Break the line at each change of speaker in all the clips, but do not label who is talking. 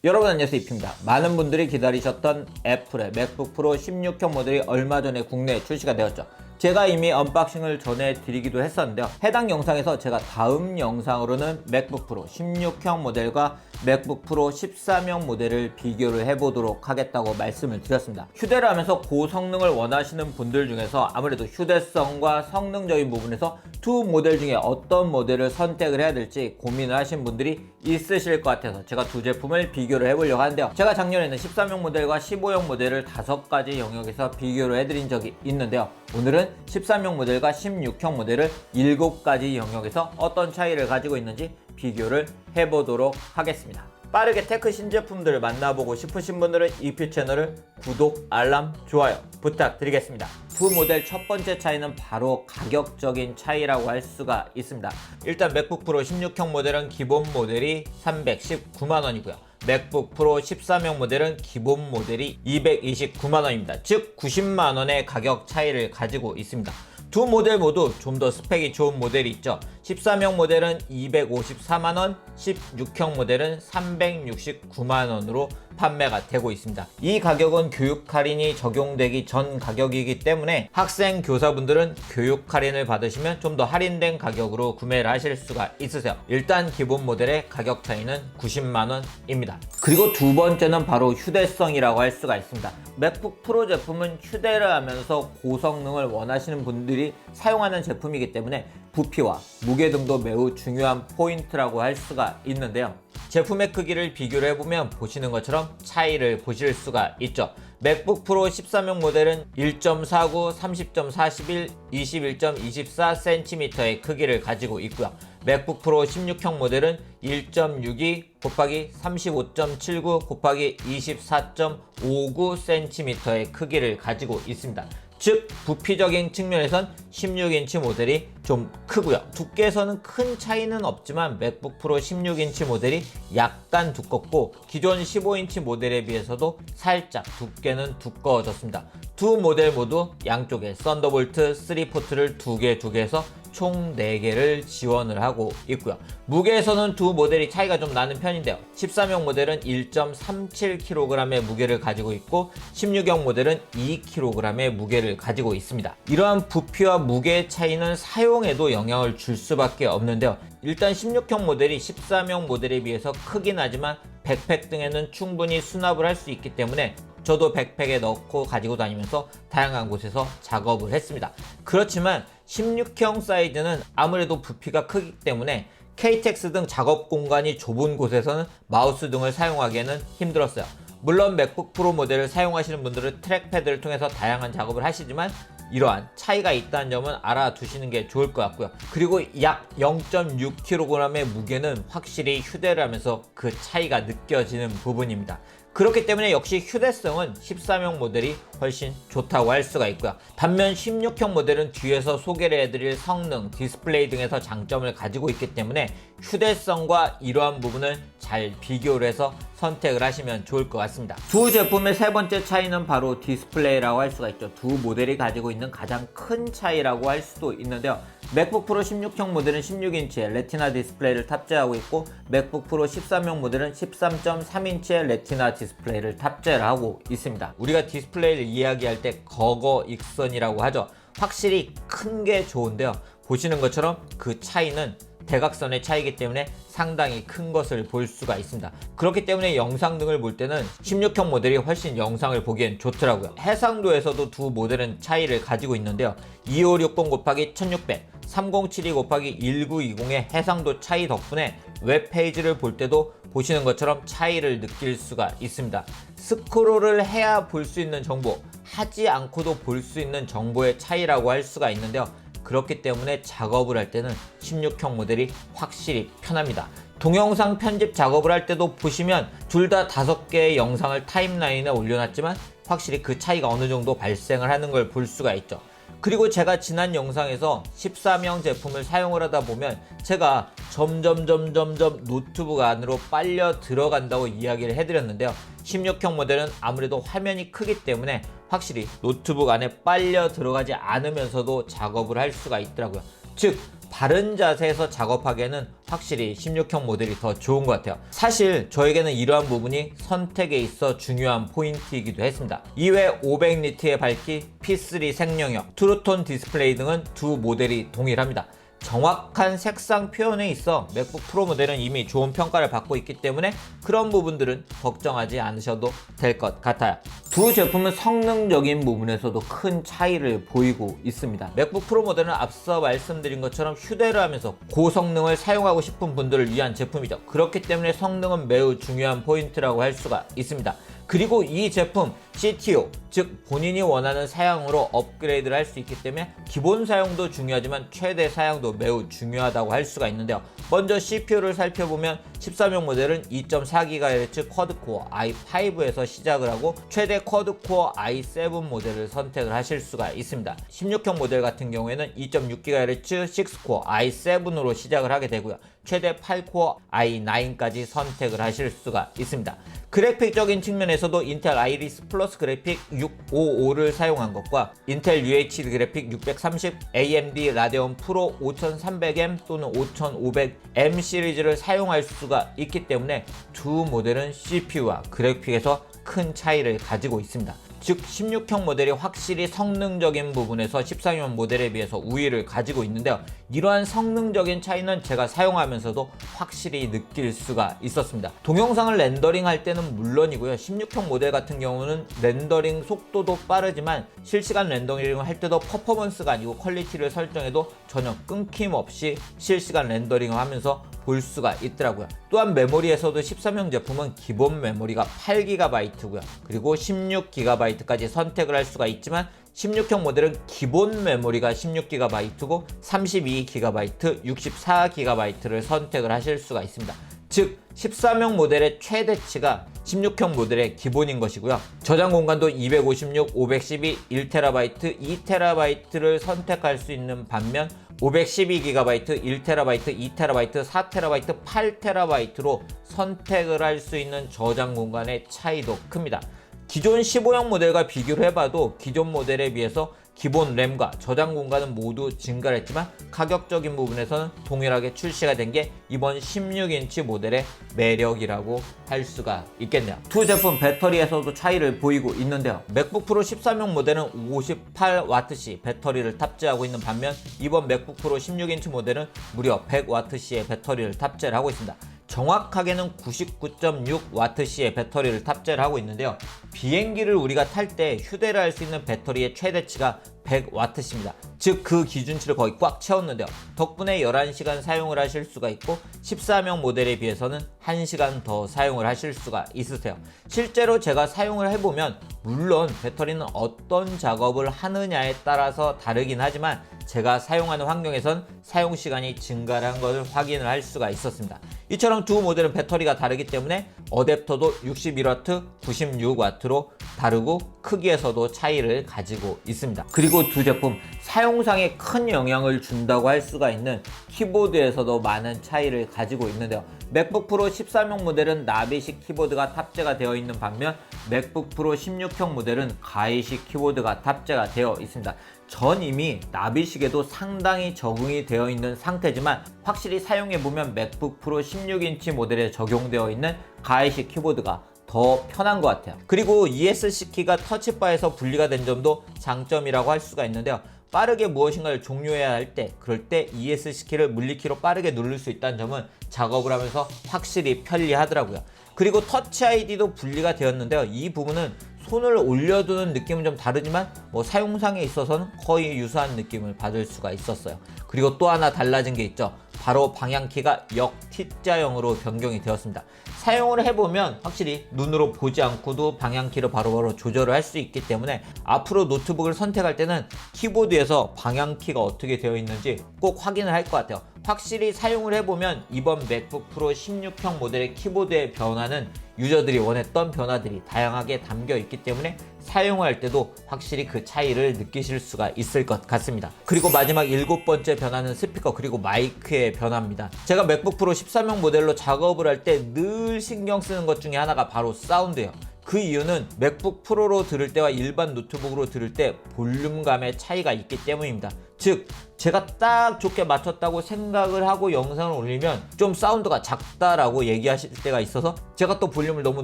여러분 안녕하세요, 이피입니다. 많은 분들이 기다리셨던 애플의 맥북 프로 16형 모델이 얼마 전에 국내에 출시가 되었죠. 제가 이미 언박싱을 전해드리기도 했었는데요. 해당 영상에서 제가 다음 영상으로는 맥북 프로 16형 모델과 맥북 프로 13형 모델을 비교를 해보도록 하겠다고 말씀을 드렸습니다. 휴대를 하면서 고성능을 원하시는 분들 중에서 아무래도 휴대성과 성능적인 부분에서 두 모델 중에 어떤 모델을 선택을 해야 될지 고민을 하신 분들이 있으실 것 같아서 제가 두 제품을 비교를 해보려고 하는데요. 제가 작년에는 13형 모델과 15형 모델을 5가지 영역에서 비교를 해드린 적이 있는데요. 오늘은 13형 모델과 16형 모델을 7가지 영역에서 어떤 차이를 가지고 있는지 비교를 해보도록 하겠습니다. 빠르게 테크 신제품들을 만나보고 싶으신 분들은 이피 채널을 구독, 알람, 좋아요 부탁드리겠습니다. 두 모델 첫 번째 차이는 바로 가격적인 차이라고 할 수가 있습니다. 일단 맥북 프로 16형 모델은 기본 모델이 319만원이고요. 맥북 프로 13형 모델은 기본 모델이 229만원입니다. 즉 90만원의 가격 차이를 가지고 있습니다. 두 모델 모두 좀 더 스펙이 좋은 모델이 있죠. 13형 모델은 254만원, 16형 모델은 369만원으로 판매가 되고 있습니다. 이 가격은 교육 할인이 적용되기 전 가격이기 때문에 학생, 교사분들은 교육 할인을 받으시면 좀 더 할인된 가격으로 구매를 하실 수가 있으세요. 일단 기본 모델의 가격 차이는 90만원입니다. 그리고 두 번째는 바로 휴대성이라고 할 수가 있습니다. 맥북 프로 제품은 휴대를 하면서 고성능을 원하시는 분들이 사용하는 제품이기 때문에 부피와 무게 등도 매우 중요한 포인트라고 할 수가 있는데요. 제품의 크기를 비교를 해보면 보시는 것처럼 차이를 보실 수가 있죠. 맥북 프로 13형 모델은 1.49, 30.41, 21.24cm의 크기를 가지고 있고요. 맥북 프로 16형 모델은 1.62 곱하기 35.79 곱하기 24.59cm의 크기를 가지고 있습니다. 즉 부피적인 측면에선 16인치 모델이 좀 크고요. 두께에서는 큰 차이는 없지만 맥북 프로 16인치 모델이 약간 두껍고 기존 15인치 모델에 비해서도 살짝 두께는 두꺼워졌습니다. 두 모델 모두 양쪽에 썬더볼트 3포트를 2개 해서 총 4개를 지원을 하고 있고요. 무게에서는 두 모델이 차이가 좀 나는 편인데요. 13형 모델은 1.37kg의 무게를 가지고 있고 16형 모델은 2kg의 무게를 가지고 있습니다. 이러한 부피와 무게 차이는 사용에도 영향을 줄 수밖에 없는데요. 일단 16형 모델이 13형 모델에 비해서 크긴 하지만 백팩 등에는 충분히 수납을 할 수 있기 때문에 저도 백팩에 넣고 가지고 다니면서 다양한 곳에서 작업을 했습니다. 그렇지만 16형 사이즈는 아무래도 부피가 크기 때문에 KTX 등 작업 공간이 좁은 곳에서는 마우스 등을 사용하기에는 힘들었어요. 물론 맥북 프로 모델을 사용하시는 분들은 트랙패드를 통해서 다양한 작업을 하시지만 이러한 차이가 있다는 점은 알아두시는 게 좋을 것 같고요. 그리고 약 0.6kg의 무게는 확실히 휴대를 하면서 그 차이가 느껴지는 부분입니다. 그렇기 때문에 역시 휴대성은 13형 모델이 훨씬 좋다고 할 수가 있고요. 반면 16형 모델은 뒤에서 소개를 해드릴 성능, 디스플레이 등에서 장점을 가지고 있기 때문에 휴대성과 이러한 부분을 잘 비교를 해서 선택을 하시면 좋을 것 같습니다. 두 제품의 세 번째 차이는 바로 디스플레이라고 할 수가 있죠. 두 모델이 가지고 있는 가장 큰 차이라고 할 수도 있는데요. 맥북 프로 16형 모델은 16인치의 레티나 디스플레이를 탑재하고 있고 맥북 프로 13형 모델은 13.3인치의 레티나 디스플레이를 탑재를 하고 있습니다. 우리가 디스플레이를 이야기할 때 거거익선이라고 하죠. 확실히 큰 게 좋은데요. 보시는 것처럼 그 차이는 대각선의 차이기 때문에 상당히 큰 것을 볼 수가 있습니다. 그렇기 때문에 영상 등을 볼 때는 16형 모델이 훨씬 영상을 보기엔 좋더라고요. 해상도에서도 두 모델은 차이를 가지고 있는데요. 2560 곱하기 1600, 3072 곱하기 1920의 해상도 차이 덕분에 웹페이지를 볼 때도 보시는 것처럼 차이를 느낄 수가 있습니다. 스크롤을 해야 볼 수 있는 정보, 하지 않고도 볼 수 있는 정보의 차이라고 할 수가 있는데요. 그렇기 때문에 작업을 할 때는 16형 모델이 확실히 편합니다. 동영상 편집 작업을 할 때도 보시면 둘 다 5개의 영상을 타임라인에 올려놨지만 확실히 그 차이가 어느 정도 발생을 하는 걸 볼 수가 있죠. 그리고 제가 지난 영상에서 13형 제품을 사용을 하다 보면 제가 점점 노트북 안으로 빨려 들어간다고 이야기를 해드렸는데요. 16형 모델은 아무래도 화면이 크기 때문에 확실히 노트북 안에 빨려 들어가지 않으면서도 작업을 할 수가 있더라고요. 즉 바른 자세에서 작업하기에는 확실히 16형 모델이 더 좋은 것 같아요. 사실 저에게는 이러한 부분이 선택에 있어 중요한 포인트이기도 했습니다. 이외 500니트의 밝기, P3 생명력, 트루톤 디스플레이 등은 두 모델이 동일합니다. 정확한 색상 표현에 있어 맥북 프로 모델은 이미 좋은 평가를 받고 있기 때문에 그런 부분들은 걱정하지 않으셔도 될 것 같아요. 두 제품은 성능적인 부분에서도 큰 차이를 보이고 있습니다. 맥북 프로 모델은 앞서 말씀드린 것처럼 휴대를 하면서 고성능을 사용하고 싶은 분들을 위한 제품이죠. 그렇기 때문에 성능은 매우 중요한 포인트라고 할 수가 있습니다. 그리고 이 제품 CTO, 즉 본인이 원하는 사양으로 업그레이드를 할 수 있기 때문에 기본 사용도 중요하지만 최대 사양도 매우 중요하다고 할 수가 있는데요. 먼저 CPU를 살펴보면 13형 모델은 2.4GHz 쿼드코어 i5에서 시작을 하고 최대 쿼드코어 i7 모델을 선택을 하실 수가 있습니다. 16형 모델 같은 경우에는 2.6GHz 6코어 i7으로 시작을 하게 되고요. 최대 8코어 i9까지 선택을 하실 수가 있습니다. 그래픽적인 측면에서도 인텔 아이리스 플러스 그래픽 655를 사용한 것과 인텔 UHD 그래픽 630, AMD 라데온 프로 5300M 또는 5500M 시리즈를 사용할 수가 있기 때문에 두 모델은 CPU와 그래픽에서 큰 차이를 가지고 있습니다. 즉 16형 모델이 확실히 성능적인 부분에서 13형 모델에 비해서 우위를 가지고 있는데요. 이러한 성능적인 차이는 제가 사용하면서도 확실히 느낄 수가 있었습니다. 동영상을 렌더링할 때는 물론이고요. 16형 모델 같은 경우는 렌더링 속도도 빠르지만 실시간 렌더링을 할 때도 퍼포먼스가 아니고 퀄리티를 설정해도 전혀 끊김없이 실시간 렌더링을 하면서 볼 수가 있더라고요. 또한 메모리에서도 13형 제품은 기본 메모리가 8GB고요. 그리고 16GB까지 선택을 할 수가 있지만 16형 모델은 기본 메모리가 16GB고 32GB, 64GB를 선택을 하실 수가 있습니다. 즉 13형 모델의 최대치가 16형 모델의 기본인 것이고요. 저장 공간도 256, 512, 1TB, 2TB를 선택할 수 있는 반면 512GB, 1TB, 2TB, 4TB, 8TB로 선택을 할 수 있는 저장 공간의 차이도 큽니다. 기존 15형 모델과 비교를 해봐도 기존 모델에 비해서 기본 램과 저장 공간은 모두 증가를 했지만 가격적인 부분에서는 동일하게 출시가 된 게 이번 16인치 모델의 매력이라고 할 수가 있겠네요. 두 제품 배터리에서도 차이를 보이고 있는데요. 맥북 프로 13형 모델은 58Wc 배터리를 탑재하고 있는 반면 이번 맥북 프로 16인치 모델은 무려 100Wc의 배터리를 탑재를 하고 있습니다. 정확하게는 99.6Wc의 배터리를 탑재를 하고 있는데요. 비행기를 우리가 탈 때 휴대를 할 수 있는 배터리의 최대치가 100W입니다. 즉 그 기준치를 거의 꽉 채웠는데요. 덕분에 11시간 사용을 하실 수가 있고 13형 모델에 비해서는 1시간 더 사용을 하실 수가 있으세요. 실제로 제가 사용을 해보면 물론 배터리는 어떤 작업을 하느냐에 따라서 다르긴 하지만 제가 사용하는 환경에선 사용시간이 증가를 한 것을 확인을 할 수가 있었습니다. 이처럼 두 모델은 배터리가 다르기 때문에 어댑터도 61W, 96W로 다르고 크기에서도 차이를 가지고 있습니다. 그리고 두 제품 사용상에 큰 영향을 준다고 할 수가 있는 키보드에서도 많은 차이를 가지고 있는데요. 맥북 프로 13형 모델은 나비식 키보드가 탑재가 되어 있는 반면 맥북 프로 16형 모델은 가이식 키보드가 탑재가 되어 있습니다. 전 이미 나비식에도 상당히 적응이 되어 있는 상태지만 확실히 사용해보면 맥북 프로 16인치 모델에 적용되어 있는 가이식 키보드가 더 편한 것 같아요. 그리고 ESC 키가 터치바에서 분리가 된 점도 장점이라고 할 수가 있는데요. 빠르게 무엇인가를 종료해야 할 때 그럴 때 ESC 키를 물리키로 빠르게 누를 수 있다는 점은 작업을 하면서 확실히 편리하더라고요. 그리고 터치 아이디도 분리가 되었는데요. 이 부분은 손을 올려두는 느낌은 좀 다르지만 사용상에 있어서는 거의 유사한 느낌을 받을 수가 있었어요. 그리고 또 하나 달라진 게 있죠. 바로 방향키가 역 T자형으로 변경이 되었습니다. 사용을 해보면 확실히 눈으로 보지 않고도 방향키를 바로바로 조절을 할 수 있기 때문에 앞으로 노트북을 선택할 때는 키보드에서 방향키가 어떻게 되어 있는지 꼭 확인을 할 것 같아요. 확실히 사용을 해보면 이번 맥북 프로 16형 모델의 키보드의 변화는 유저들이 원했던 변화들이 다양하게 담겨 있기 때문에 사용할 때도 확실히 그 차이를 느끼실 수가 있을 것 같습니다. 그리고 마지막 7번째 변화는 스피커 그리고 마이크의 변화입니다. 제가 맥북 프로 13형 모델로 작업을 할 때 늘 신경 쓰는 것 중에 하나가 바로 사운드예요. 그 이유는 맥북 프로로 들을 때와 일반 노트북으로 들을 때 볼륨감의 차이가 있기 때문입니다. 즉 제가 딱 좋게 맞췄다고 생각을 하고 영상을 올리면 좀 사운드가 작다라고 얘기하실 때가 있어서 제가 또 볼륨을 너무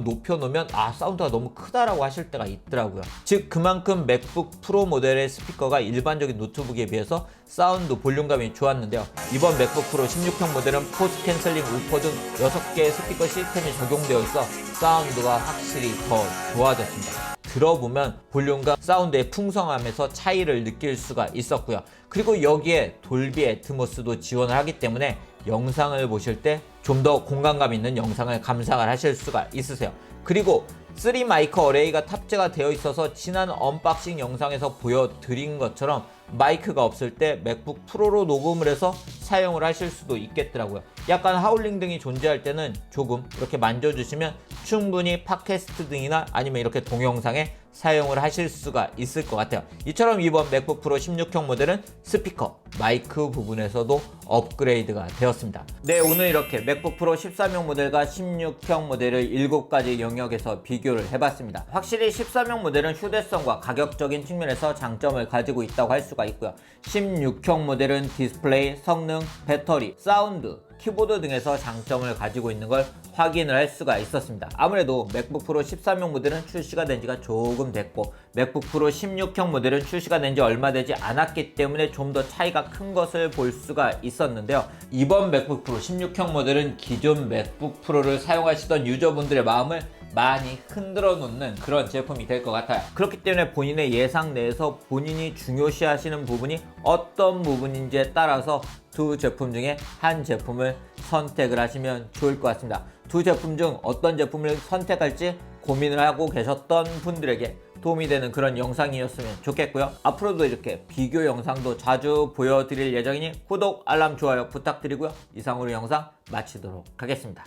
높여놓으면 사운드가 너무 크다라고 하실 때가 있더라고요. 즉 그만큼 맥북 프로 모델의 스피커가 일반적인 노트북에 비해서 사운드 볼륨감이 좋았는데요. 이번 맥북 프로 16형 모델은 포스 캔슬링 우퍼 등 6개의 스피커 시스템이 적용되어 있어 사운드가 확실히 더 좋아졌습니다. 들어보면 볼륨과 사운드의 풍성함에서 차이를 느낄 수가 있었고요. 그리고 여기에 돌비 애트모스도 지원을 하기 때문에 영상을 보실 때 좀 더 공간감 있는 영상을 감상을 하실 수가 있으세요. 그리고 3 마이크 어레이가 탑재가 되어 있어서 지난 언박싱 영상에서 보여드린 것처럼 마이크가 없을 때 맥북 프로로 녹음을 해서 사용을 하실 수도 있겠더라고요. 약간 하울링 등이 존재할 때는 조금 이렇게 만져주시면 충분히 팟캐스트 등이나 아니면 이렇게 동영상에 사용을 하실 수가 있을 것 같아요. 이처럼 이번 맥북 프로 16형 모델은 스피커, 마이크 부분에서도 업그레이드가 되었습니다. 네, 오늘 이렇게 맥북 프로 13형 모델과 16형 모델을 7가지 영역에서 비교를 해봤습니다. 확실히 13형 모델은 휴대성과 가격적인 측면에서 장점을 가지고 있다고 할 수가 있고요. 16형 모델은 디스플레이, 성능, 배터리, 사운드, 키보드 등에서 장점을 가지고 있는 걸 확인을 할 수가 있었습니다. 아무래도 맥북 프로 13형 모델은 출시가 된 지가 조금 됐고 맥북 프로 16형 모델은 출시가 된 지 얼마 되지 않았기 때문에 좀 더 차이가 큰 것을 볼 수가 있었는데요. 이번 맥북 프로 16형 모델은 기존 맥북 프로를 사용하시던 유저분들의 마음을 많이 흔들어 놓는 그런 제품이 될 것 같아요. 그렇기 때문에 본인의 예상 내에서 본인이 중요시 하시는 부분이 어떤 부분인지에 따라서 두 제품 중에 한 제품을 선택을 하시면 좋을 것 같습니다. 두 제품 중 어떤 제품을 선택할지 고민을 하고 계셨던 분들에게 도움이 되는 그런 영상이었으면 좋겠고요. 앞으로도 이렇게 비교 영상도 자주 보여드릴 예정이니 구독, 알람, 좋아요 부탁드리고요. 이상으로 영상 마치도록 하겠습니다.